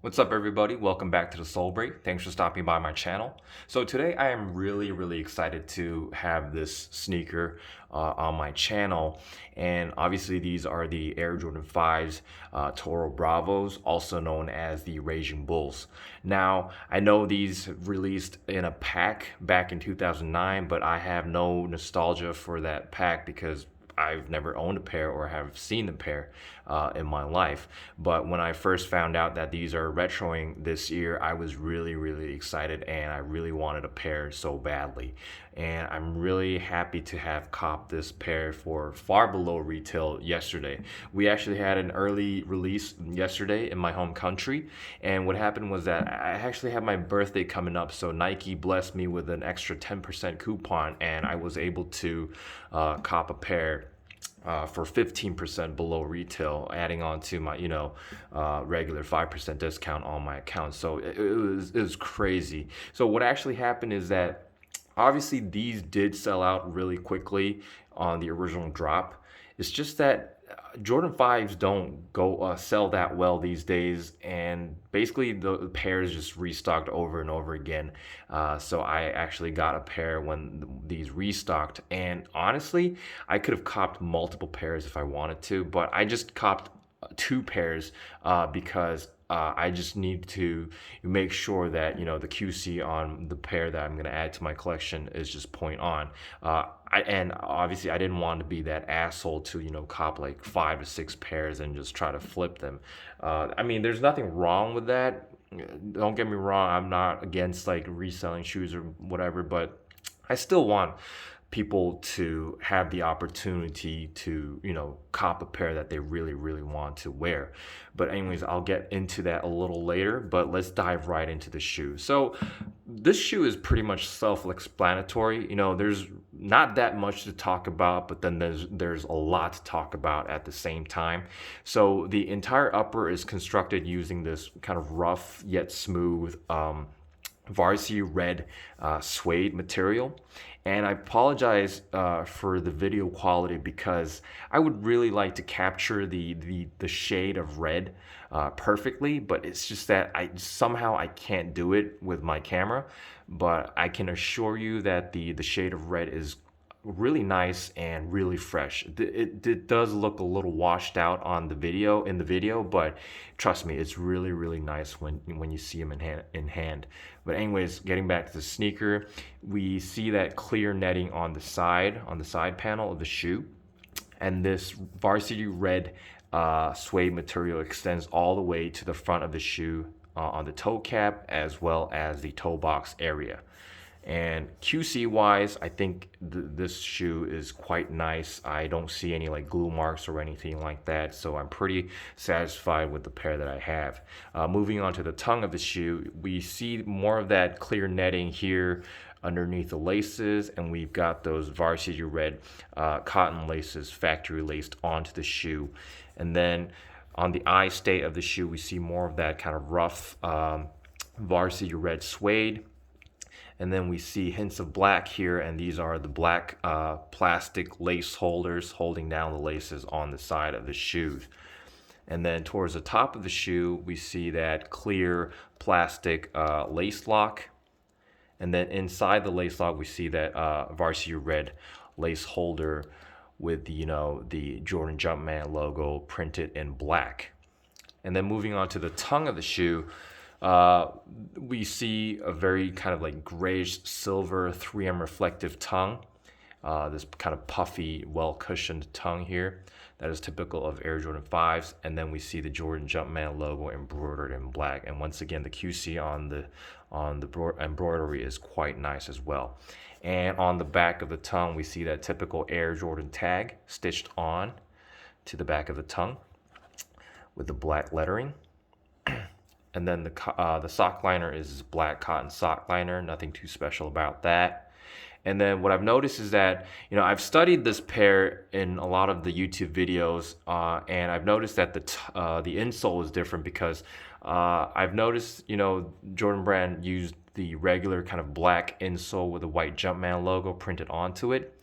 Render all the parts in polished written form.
What's up, everybody? Welcome back to the Soul Break. Thanks for stopping by my channel. So today I am really excited to have this sneaker on my channel, and obviously these are the Air Jordan 5s Toro Bravos, also known as the Raging Bulls. Now I know these released in a pack back in 2009, but I have no nostalgia for that pack because I've never owned a pair or have seen a pair in my life. But when I first found out that these are retroing this year, I was really excited, and I really wanted a pair so badly. And I'm really happy to have copped this pair for far below retail yesterday. We actually had an early release yesterday in my home country, and what happened was that I actually had my birthday coming up, so Nike blessed me with an extra 10% coupon, and I was able to cop a pair for 15% below retail, adding on to my regular 5% discount on my account. So it was crazy. So what actually happened is that obviously these did sell out really quickly on the original drop. It's just that Jordan 5s don't go sell that well these days, and basically the pairs just restocked over and over again. So I actually got a pair when these restocked, and honestly I could have copped multiple pairs if I wanted to, but I just copped two pairs because I just need to make sure that the QC on the pair that I'm going to add to my collection is just point on. And obviously I didn't want to be that asshole to cop like 5 to 6 pairs and just try to flip them. I mean, there's nothing wrong with that. Don't get me wrong, I'm not against like reselling shoes or whatever, but I still want people to have the opportunity to cop a pair that they really want to wear. But anyways, I'll get into that a little later, but let's dive right into the shoe. So this shoe is pretty much self-explanatory. There's not that much to talk about, but then there's a lot to talk about at the same time. So the entire upper is constructed using this kind of rough yet smooth varsity red suede material. And I apologize for the video quality because I would really like to capture the shade of red perfectly, but it's just that I can't do it with my camera. But I can assure you that the shade of red is really nice and really fresh. It does look a little washed out on the video, but trust me, it's really nice when you see them in hand. But anyways, getting back to the sneaker, we see that clear netting on the side panel of the shoe, and this varsity red suede material extends all the way to the front of the shoe on the toe cap as well as the toe box area. And QC wise, I think this shoe is quite nice. I don't see any like glue marks or anything like that, so I'm pretty satisfied with the pair that I have. Moving on to the tongue of the shoe, we see more of that clear netting here underneath the laces, and we've got those varsity red cotton laces factory laced onto the shoe. And then on the eye state of the shoe, we see more of that kind of rough varsity red suede. And then we see hints of black here, and these are the black plastic lace holders holding down the laces on the side of the shoes. And then towards the top of the shoe, we see that clear plastic lace lock. And then inside the lace lock, we see that varsity red lace holder with the Jordan Jumpman logo printed in black. And then moving on to the tongue of the shoe, we see a very kind of like grayish silver 3M reflective tongue. This kind of puffy, well-cushioned tongue here that is typical of Air Jordan 5s. And then we see the Jordan Jumpman logo embroidered in black. And once again, the QC on the embroidery is quite nice as well. And on the back of the tongue, we see that typical Air Jordan tag stitched on to the back of the tongue with the black lettering. And then the sock liner is black cotton sock liner, nothing too special about that. And then what I've noticed is that, I've studied this pair in a lot of the YouTube videos, and I've noticed that the insole is different because I've noticed, Jordan Brand used the regular kind of black insole with a white Jumpman logo printed onto it.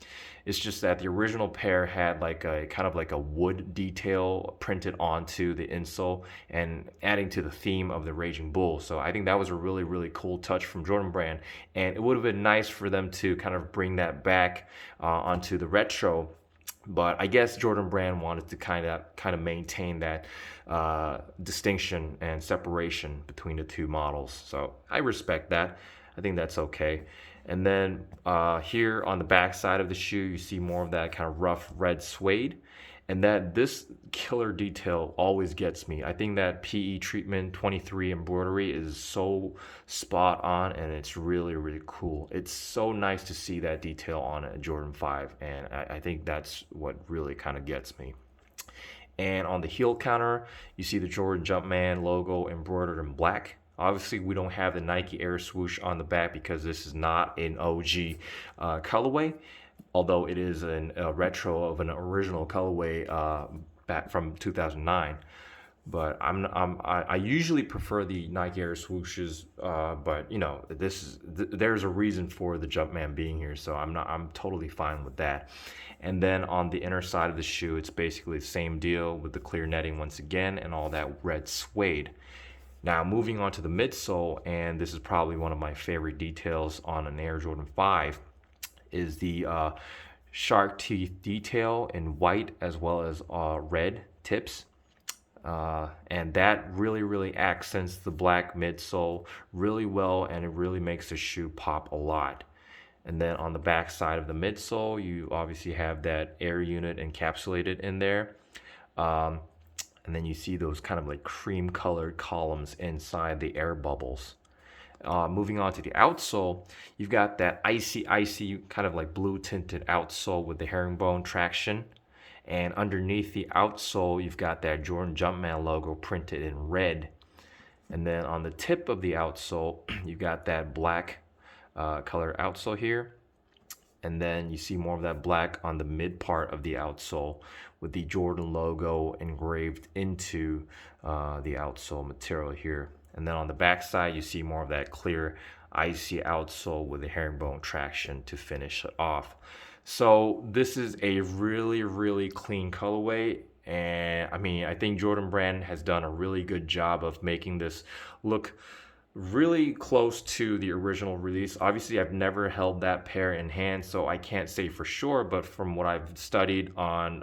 It's just that the original pair had like a kind of like a wood detail printed onto the insole and adding to the theme of the Raging Bull. So I think that was a really, really cool touch from Jordan Brand. And it would have been nice for them to kind of bring that back onto the retro. But I guess Jordan Brand wanted to kind of maintain that distinction and separation between the two models. So I respect that. I think that's okay. And then here on the back side of the shoe, you see more of that kind of rough red suede. And that this killer detail always gets me. I think that PE treatment 23 embroidery is so spot on, and it's really, really cool. It's so nice to see that detail on a Jordan 5, and I think that's what really kind of gets me. And on the heel counter, you see the Jordan Jumpman logo embroidered in black. Obviously, we don't have the Nike Air swoosh on the back because this is not an OG colorway, although it is a retro of an original colorway back from 2009. But I usually prefer the Nike Air swooshes, but you know, there's a reason for the Jumpman being here, so I'm totally fine with that. And then on the inner side of the shoe, it's basically the same deal with the clear netting once again and all that red suede. Now moving on to the midsole, and this is probably one of my favorite details on an Air Jordan 5, is the shark teeth detail in white as well as red tips. And that really accents the black midsole really well, and it really makes the shoe pop a lot. And then on the back side of the midsole, you obviously have that air unit encapsulated in there. And then you see those kind of like cream colored columns inside the air bubbles. Moving on to the outsole, you've got that icy kind of like blue tinted outsole with the herringbone traction. And underneath the outsole, you've got that Jordan Jumpman logo printed in red. And then on the tip of the outsole, you've got that black color outsole here. And then you see more of that black on the mid part of the outsole with the Jordan logo engraved into the outsole material here. And then on the back side, you see more of that clear, icy outsole with the herringbone traction to finish it off. So this is a really clean colorway. And I mean, I think Jordan Brand has done a really good job of making this look really close to the original release. Obviously, I've never held that pair in hand, so I can't say for sure, but from what I've studied on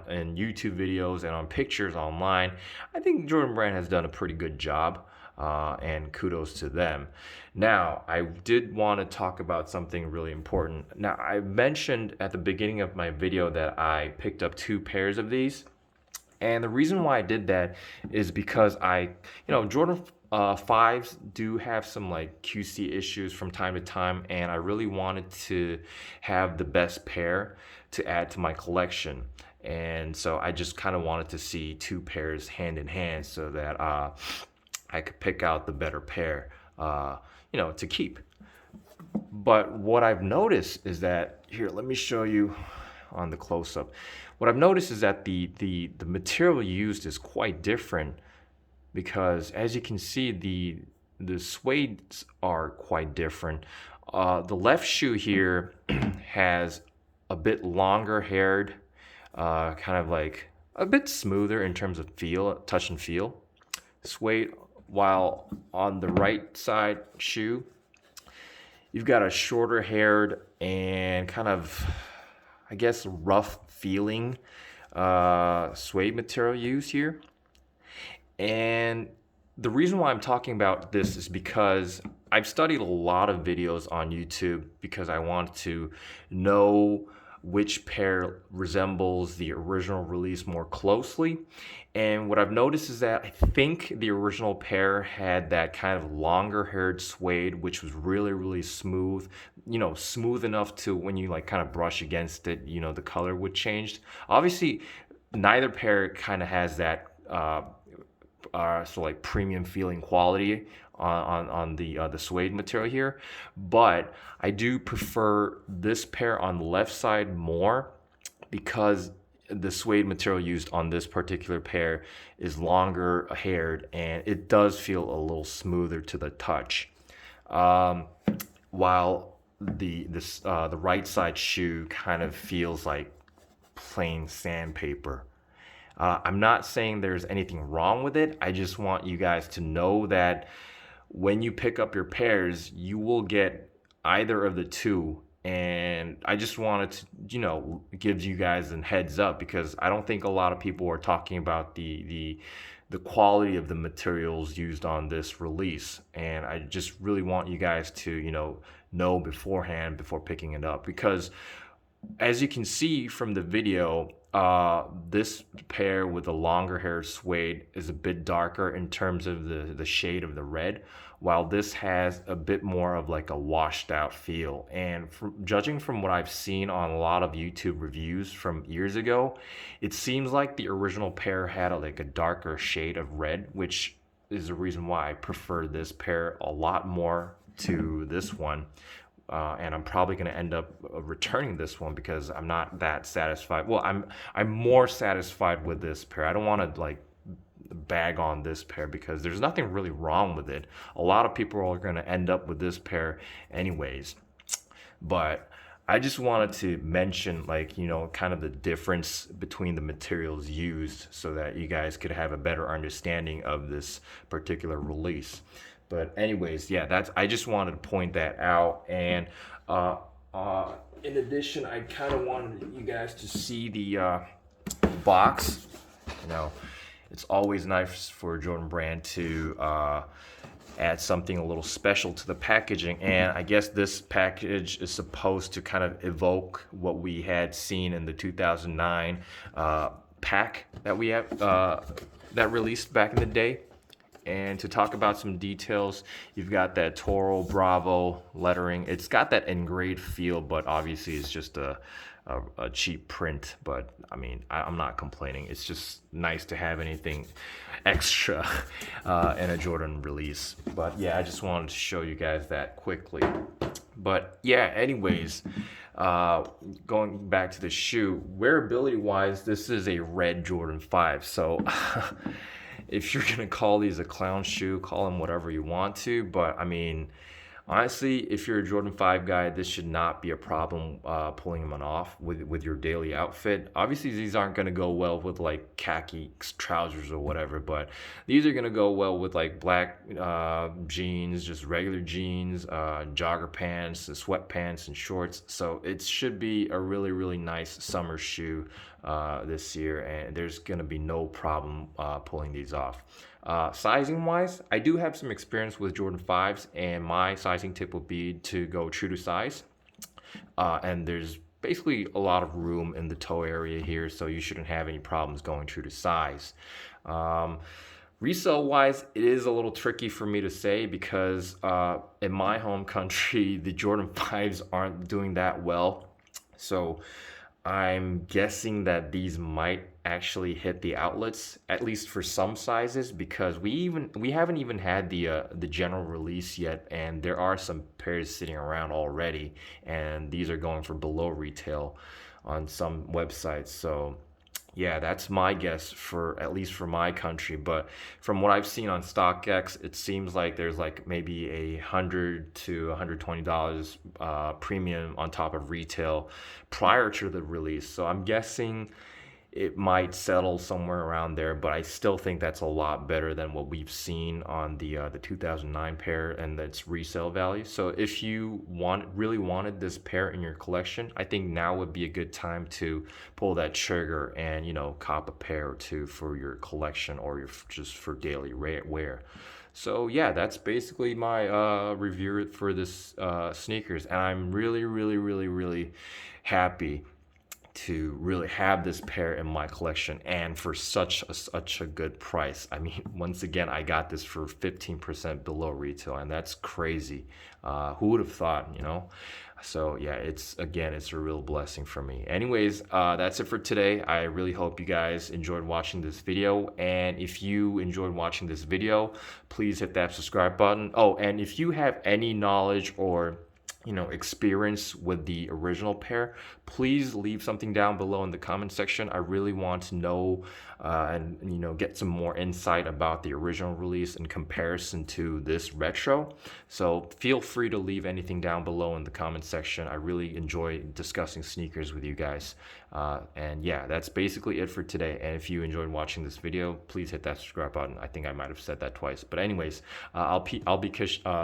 in YouTube videos and on pictures online, I think Jordan Brand has done a pretty good job. And kudos to them. Now, I did want to talk about something really important. Now, I mentioned at the beginning of my video that I picked up 2 pairs of these. And the reason why I did that is because Jordan 5s do have some like QC issues from time to time, and I really wanted to have the best pair to add to my collection. And so I just kind of wanted to see 2 pairs hand in hand so that I could pick out the better pair, to keep. But what I've noticed is that, here, let me show you on the close-up. What I've noticed is that the material used is quite different, because as you can see, the suedes are quite different. The left shoe here has a bit longer haired, kind of like a bit smoother in terms of feel, touch and feel suede, while on the right side shoe, you've got a shorter haired and kind of, I guess, rough feeling suede material used here. And the reason why I'm talking about this is because I've studied a lot of videos on YouTube because I want to know which pair resembles the original release more closely. And what I've noticed is that I think the original pair had that kind of longer haired suede, which was really smooth, smooth enough to when you like kind of brush against it, the color would change. Obviously, neither pair kind of has that sort of like premium feeling quality on the suede material here, but I do prefer this pair on the left side more because the suede material used on this particular pair is longer haired and it does feel a little smoother to the touch, while the right side shoe kind of feels like plain sandpaper. I'm not saying there's anything wrong with it. I just want you guys to know that when you pick up your pairs, you will get either of the two. And I just wanted to, give you guys a heads up because I don't think a lot of people are talking about the quality of the materials used on this release. And I just really want you guys to, know beforehand before picking it up because as you can see from the video, this pair with the longer hair suede is a bit darker in terms of the shade of the red, while this has a bit more of like a washed out feel. And judging from what I've seen on a lot of YouTube reviews from years ago, it seems like the original pair had like a darker shade of red, which is the reason why I prefer this pair a lot more to this one. And I'm probably going to end up returning this one because I'm not that satisfied. Well, I'm more satisfied with this pair. I don't want to like bag on this pair because there's nothing really wrong with it. A lot of people are going to end up with this pair anyways. But I just wanted to mention like, kind of the difference between the materials used so that you guys could have a better understanding of this particular release. But anyways, yeah, I just wanted to point that out. And in addition, I kind of wanted you guys to see the box. It's always nice for Jordan Brand to add something a little special to the packaging. And I guess this package is supposed to kind of evoke what we had seen in the 2009 pack that we have that released back in the day. And to talk about some details, you've got that Toro Bravo lettering. It's got that engraved feel, but obviously it's just a cheap print. But I mean, I'm not complaining. It's just nice to have anything extra in a Jordan release. But yeah, I just wanted to show you guys that quickly. But yeah, anyways, going back to the shoe, wearability wise, this is a red Jordan 5. So if you're gonna call these a clown shoe, call them whatever you want to, but I mean, honestly, if you're a Jordan 5 guy, this should not be a problem pulling them off with your daily outfit. Obviously, these aren't gonna go well with like khaki trousers or whatever, but these are gonna go well with like black jeans, just regular jeans, jogger pants, sweatpants, and shorts. So it should be a really, really nice summer shoe this year, and there's gonna be no problem pulling these off. Sizing wise, I do have some experience with Jordan 5s, and my sizing tip would be to go true to size. And there's basically a lot of room in the toe area here, so you shouldn't have any problems going true to size. Resale wise, it is a little tricky for me to say because in my home country, the Jordan 5s aren't doing that well. So I'm guessing that these might actually hit the outlets, at least for some sizes, because we haven't even had the general release yet, and there are some pairs sitting around already, and these are going for below retail on some websites. So yeah, that's my guess for at least for my country. But from what I've seen on StockX, it seems like there's like maybe $100 to $120 premium on top of retail prior to the release. So I'm guessing it might settle somewhere around there, but I still think that's a lot better than what we've seen on the 2009 pair and its resale value. So if you really wanted this pair in your collection, I think now would be a good time to pull that trigger and cop a pair or two for your collection or just for daily wear. So yeah, that's basically my review for this sneakers, and I'm really, really, really, really happy to really have this pair in my collection, and for such a good price. I mean, once again, I got this for 15% below retail, and that's crazy. Who would have thought, So yeah, it's a real blessing for me. Anyways, that's it for today. I really hope you guys enjoyed watching this video, and if you enjoyed watching this video, please hit that subscribe button. Oh, and if you have any knowledge or experience with the original pair, please leave something down below in the comment section. I really want to know and get some more insight about the original release in comparison to this retro. So feel free to leave anything down below in the comment section. I really enjoy discussing sneakers with you guys. And yeah, that's basically it for today. And if you enjoyed watching this video, please hit that subscribe button. I think I might have said that twice, but anyways, I'll be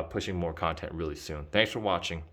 pushing more content really soon. Thanks for watching.